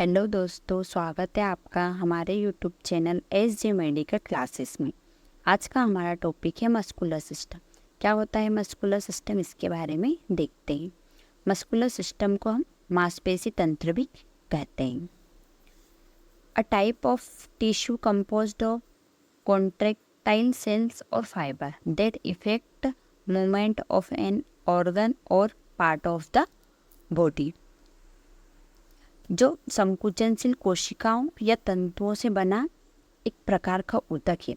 Hello दोस्तों, स्वागत है आपका हमारे YouTube channel SJ medical classes में। आज का हमारा टॉपिक है मस्कुलर सिस्टम। क्या होता है मस्कुलर सिस्टम, इसके बारे में देखते हैं। मस्कुलर सिस्टम को हम मांसपेशी तंत्र भी कहते हैं। A type of tissue composed of contractile cells और fibre that effect movement of an organ और पार्ट ऑफ द बॉडी। जो संकुचनशील कोशिकाओं या तंतुओं से बना एक प्रकार का ऊतक है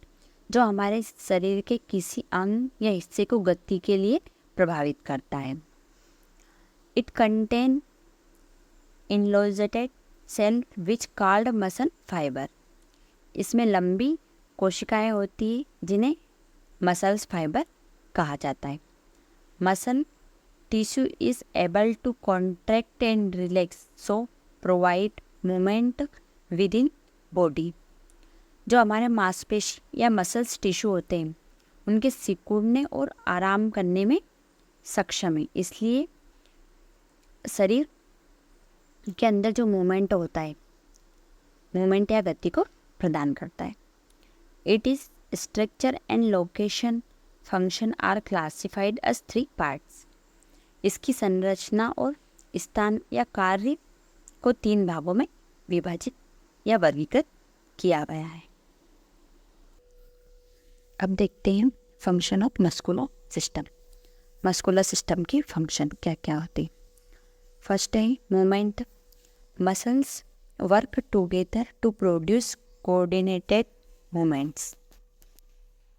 जो हमारे शरीर के किसी अंग या हिस्से को गति के लिए प्रभावित करता है। इट कंटेन इनलोजेटेड cell which called muscle fibre. इसमें लंबी कोशिकाएं होती है जिन्हें मसल्स फाइबर कहा जाता है। Muscle tissue is able to contract and relax so provide movement within body. जो हमारे मांसपेशी या मसल्स टिश्यू होते हैं उनके सिकुड़ने और आराम करने में सक्षम है, इसलिए शरीर के अंदर जो मूवमेंट होता है, मूवमेंट या गति को प्रदान करता है। It is structure and location function are classified as 3 parts. इसकी संरचना और स्थान या कार्य को 3 भागों में विभाजित या वर्गीकृत किया गया है। अब देखते हैं function of muscular system. Muscular system की फंक्शन क्या क्या होती है। फर्स्ट है movement. Muscles work together to produce coordinated movements.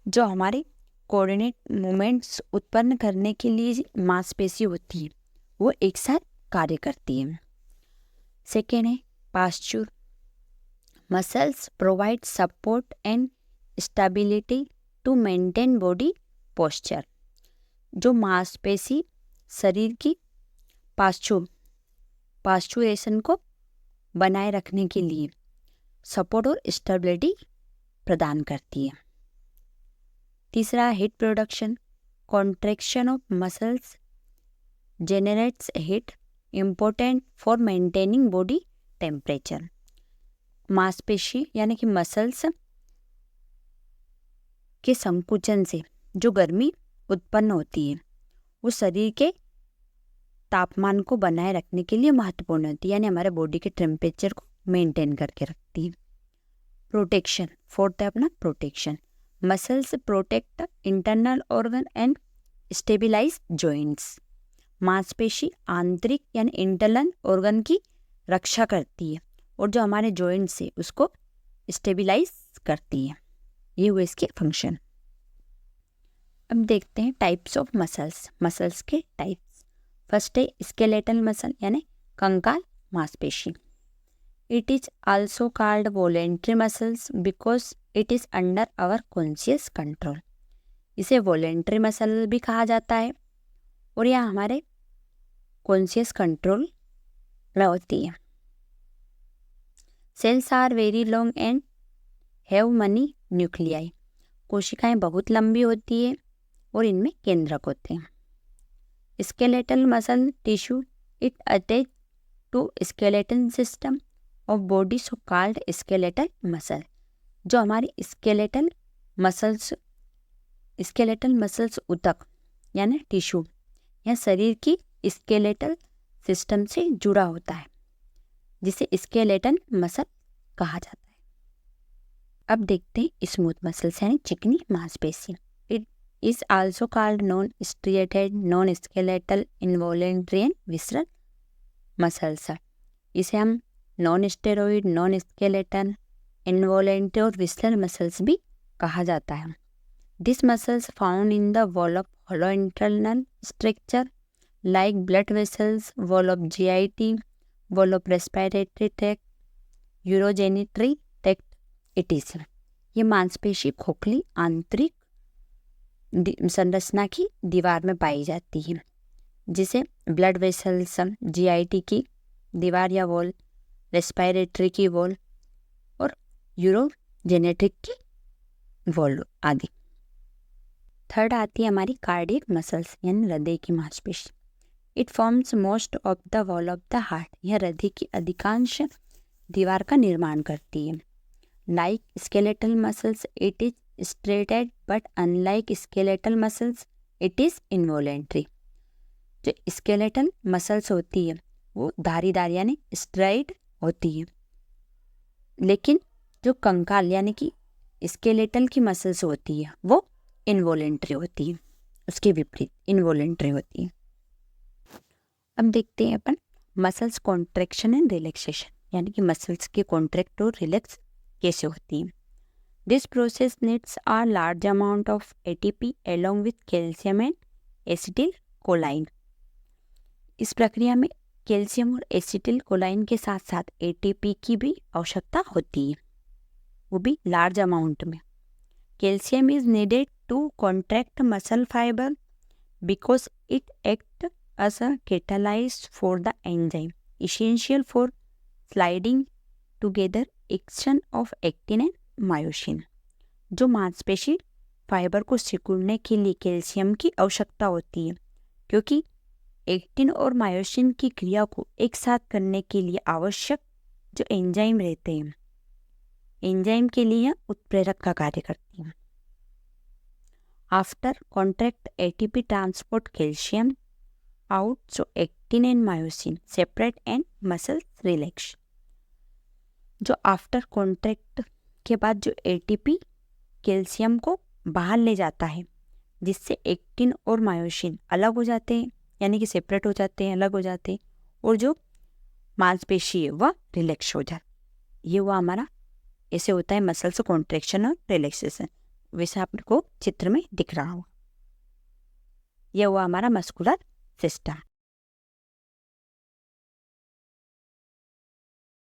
जो हमारे कोऑर्डिनेट मूवमेंट्स उत्पन्न करने के लिए मांसपेशी होती है वो एक साथ कार्य करती है। सेकेंड है posture. Muscles provide support and stability to maintain body posture. जो मांसपेशी शरीर की पास्चुरेशन को बनाए रखने के लिए सपोर्ट और स्टेबिलिटी प्रदान करती है। तीसरा heat production. Contraction of muscles generates heat important for maintaining body temperature. मांसपेशी यानी कि मसल्स के संकुचन से जो गर्मी उत्पन्न होती है वो शरीर के तापमान को बनाए रखने के लिए महत्वपूर्ण होती है, यानी हमारे बॉडी के टेम्परेचर को मेंटेन करके रखती है। प्रोटेक्शन। फोर्थ है अपना protection. Muscles protect internal organ and stabilise joints. मांसपेशी आंतरिक यानी इंटरनल ऑर्गन की रक्षा करती है और जो हमारे जॉइंट्स है उसको स्टेबिलाइज करती है। ये हुए इसके फंक्शन। अब देखते हैं टाइप्स ऑफ मसल्स। मसल्स के टाइप्स। फर्स्ट है स्केलेटल मसल यानी कंकाल मांसपेशी। It is also called voluntary muscles because it is under our conscious control. इसे वॉलेंट्री मसल भी कहा जाता है और यह हमारे कॉन्शियस कंट्रोल में होती है। Cells are very long and have many nuclei. कोशिकाएं बहुत लंबी होती है और इनमें केंद्रक होते हैं। Skeletal muscle tissue it attach to skeleton system of body so called skeletal muscle. जो हमारी स्केलेटल मसल्स ऊतक यानी टिश्यू या शरीर की स्केलेटल सिस्टम से जुड़ा होता है जिसे स्केलेटल मसल कहा जाता है। अब देखते हैं स्मूथ मसल्स यानी चिकनी मांसपेशी। It is also called non striated non skeletal involuntary and visceral muscles. इसे हम non steroid non skeletal involuntary और विसरल मसल्स भी कहा जाता है। This muscles found in the wall of hollow internal structure like blood vessels, wall of GIT, wall of respiratory tract, urogenitary tract etc. ये मांसपेशी खोखली आंतरिक संरचना की दीवार में पाई जाती है जिसे ब्लड वेसल्स, GIT की दीवार या वॉल, रेस्पिरेटरी की वॉल और यूरोजेनेट्रिक की वॉल आदि। थर्ड आती है हमारी कार्डियक मसल्स यानी हृदय की मांसपेशी। It forms most of the wall of the heart. यह हृदय की अधिकांश दीवार का निर्माण करती है। Like skeletal muscles it is striated but unlike skeletal muscles it is involuntary. जो स्केलेटल मसल्स होती है वो धारीदार यानी स्ट्राइट होती है, लेकिन जो कंकाल यानी कि स्केलेटल की मसल्स होती है वो इनवॉलेंट्री होती है, उसके विपरीत इनवॉलेंट्री होती है। अब देखते हैं अपन मसल्स कॉन्ट्रैक्शन एंड रिलैक्सेशन, यानी कि मसल्स के कॉन्ट्रैक्ट और रिलैक्स कैसे होती है। This process needs a large amount of ATP along with calcium and acetyl कोलाइन। इस प्रक्रिया में कैल्शियम और एसिटिल कोलाइन के साथ साथ एटीपी की भी आवश्यकता होती है, वो भी लार्ज अमाउंट में। Calcium is needed to contract muscle fibre because it act as a catalyst for the enzyme essential for sliding together action of actin and myosin। जो मांसपेशी फाइबर को सिकुड़ने के लिए कैल्शियम की आवश्यकता होती है, क्योंकि एक्टिन और मायोसिन की क्रिया को एक साथ करने के लिए आवश्यक जो एंजाइम रहते हैं, एंजाइम के लिए उत्प्रेरक का कार्य करती है। After contract ATP transport calcium out, so actin and myosin separate and muscle relax. जो आफ्टर कॉन्ट्रैक्ट के बाद जो एटीपी कैल्शियम को बाहर ले जाता है, जिससे एक्टिन और मायोसिन अलग हो जाते हैं, यानी कि सेपरेट हो जाते हैं, अलग हो जाते हैं, और जो मांसपेशी है वह रिलैक्स हो जाती है। ये हुआ हमारा, ऐसे होता है मसल्स कॉन्ट्रैक्शन और रिलैक्सेशन, वैसे आपको चित्र में दिख रहा हो। यह हुआ हमारा मस्कुलर सिस्टम।